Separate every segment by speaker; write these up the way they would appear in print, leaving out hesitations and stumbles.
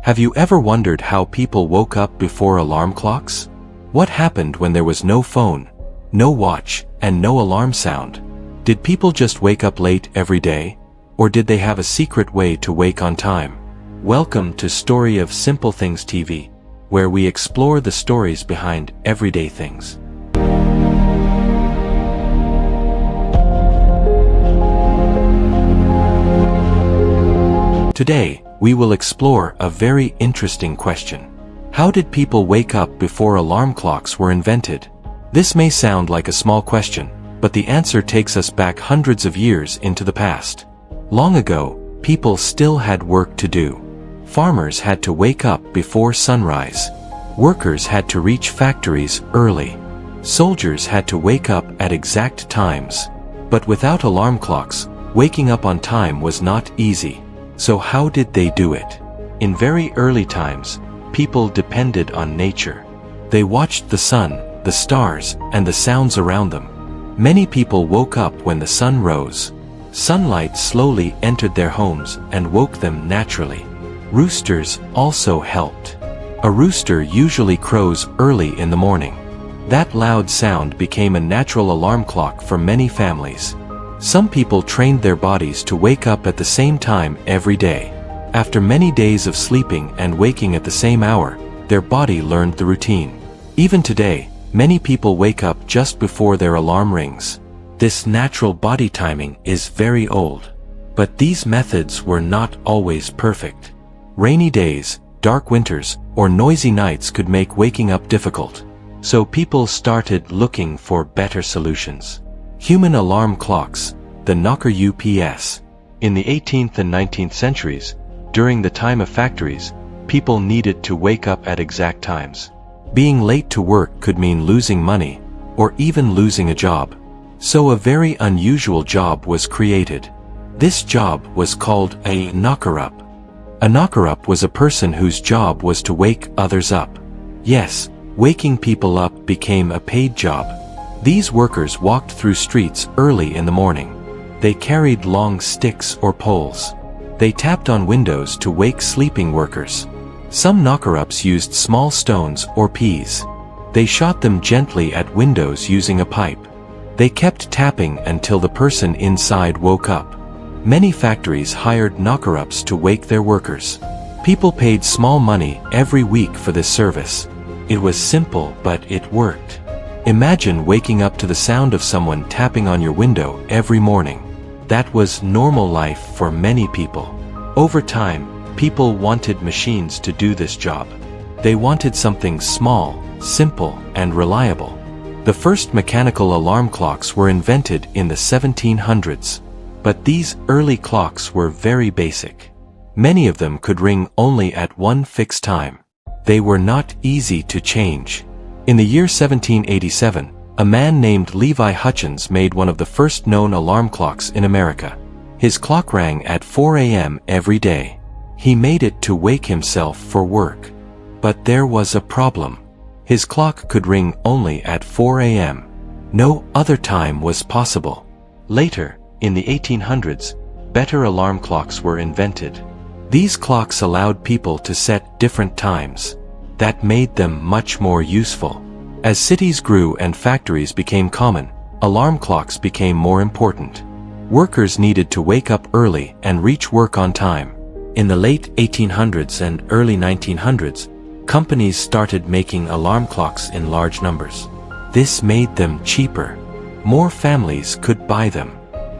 Speaker 1: Have you ever wondered how people woke up before alarm clocks? What happened when there was no phone, no watch, and no alarm sound? Did people just wake up late every day? Or did they have a secret way to wake on time? Welcome to Story of Simple Things TV, where we explore the stories behind everyday things. Today, we will explore a very interesting question. How did people wake up before alarm clocks were invented? This may sound like a small question, but the answer takes us back hundreds of years into the past. Long ago, people still had work to do. Farmers had to wake up before sunrise. Workers had to reach factories early. Soldiers had to wake up at exact times. But without alarm clocks, waking up on time was not easy. So how did they do it? In very early times, people depended on nature. They watched the sun, the stars, and the sounds around them. Many people woke up when the sun rose. Sunlight slowly entered their homes and woke them naturally. Roosters also helped. A rooster usually crows early in the morning. That loud sound became a natural alarm clock for many families. Some people trained their bodies to wake up at the same time every day. After many days of sleeping and waking at the same hour, their body learned the routine. Even today, many people wake up just before their alarm rings. This natural body timing is very old. But these methods were not always perfect. Rainy days, dark winters, or noisy nights could make waking up difficult. So people started looking for better solutions. Human alarm clocks, the knocker UPS. In the 18th and 19th centuries, during the time of factories, people needed to wake up at exact times. Being late to work could mean losing money, or even losing a job. So a very unusual job was created. This job was called a knocker-up. A knocker-up was a person whose job was to wake others up. Yes, waking people up became a paid job. These workers walked through streets early in the morning. They carried long sticks or poles. They tapped on windows to wake sleeping workers. Some knocker-ups used small stones or peas. They shot them gently at windows using a pipe. They kept tapping until the person inside woke up. Many factories hired knocker-ups to wake their workers. People paid small money every week for this service. It was simple, but it worked. Imagine waking up to the sound of someone tapping on your window every morning. That was normal life for many people. Over time, people wanted machines to do this job. They wanted something small, simple, and reliable. The first mechanical alarm clocks were invented in the 1700s. But these early clocks were very basic. Many of them could ring only at one fixed time. They were not easy to change. In the year 1787, a man named Levi Hutchins made one of the first known alarm clocks in America. His clock rang at 4 a.m. every day. He made it to wake himself for work. But there was a problem. His clock could ring only at 4 a.m. No other time was possible. Later, in the 1800s, better alarm clocks were invented. These clocks allowed people to set different times. That made them much more useful. As cities grew and factories became common, alarm clocks became more important. Workers needed to wake up early and reach work on time. In the late 1800s and early 1900s, companies started making alarm clocks in large numbers. This made them cheaper. More families could buy them.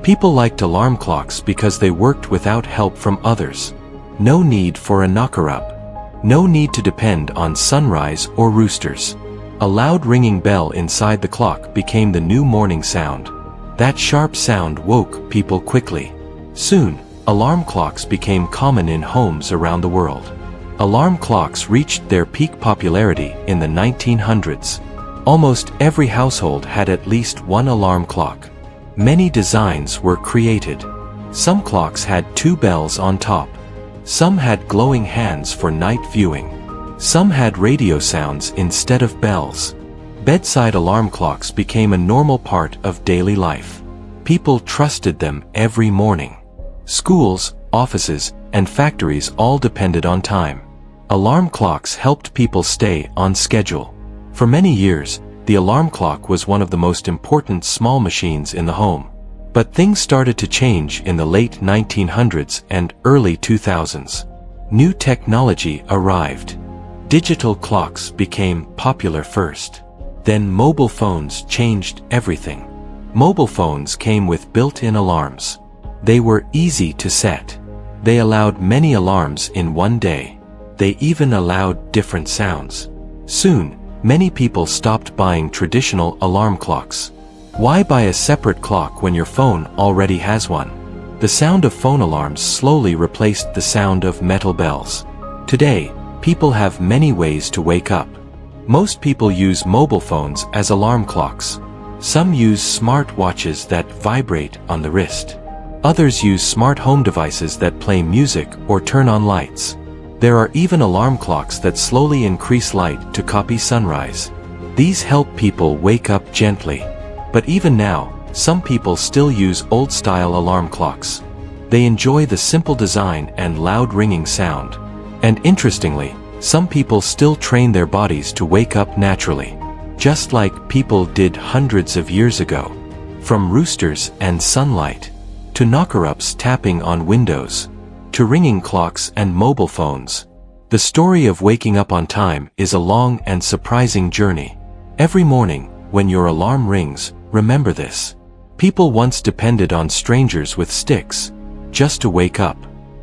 Speaker 1: People liked alarm clocks because they worked without help from others. No need for a knocker-up. No need to depend on sunrise or roosters. A loud ringing bell inside the clock became the new morning sound. That sharp sound woke people quickly. Soon, alarm clocks became common in homes around the world. Alarm clocks reached their peak popularity in the 1900s. Almost every household had at least one alarm clock. Many designs were created. Some clocks had two bells on top. Some had glowing hands for night viewing. Some had radio sounds instead of bells. Bedside alarm clocks became a normal part of daily life. People trusted them every morning. Schools, offices, and factories all depended on time. Alarm clocks helped people stay on schedule. For many years, the alarm clock was one of the most important small machines in the home. But things started to change in the late 1900s and early 2000s. New technology arrived. Digital clocks became popular first. Then mobile phones changed everything. Mobile phones came with built-in alarms. They were easy to set. They allowed many alarms in one day. They even allowed different sounds. Soon, many people stopped buying traditional alarm clocks. Why buy a separate clock when your phone already has one? The sound of phone alarms slowly replaced the sound of metal bells. Today, people have many ways to wake up. Most people use mobile phones as alarm clocks. Some use smart watches that vibrate on the wrist. Others use smart home devices that play music or turn on lights. There are even alarm clocks that slowly increase light to copy sunrise. These help people wake up gently. But even now, some people still use old-style alarm clocks. They enjoy the simple design and loud ringing sound. And interestingly, some people still train their bodies to wake up naturally, just like people did hundreds of years ago. From roosters and sunlight, to knocker-ups tapping on windows, to ringing clocks and mobile phones. The story of waking up on time is a long and surprising journey. Every morning, when your alarm rings, remember this. People once depended on strangers with sticks, just to wake up.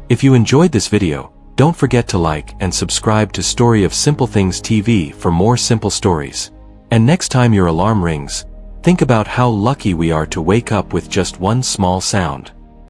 Speaker 1: If you enjoyed this video, don't forget to like and subscribe to Story of Simple Things TV for more simple stories. And next time your alarm rings, think about how lucky we are to wake up with just one small sound.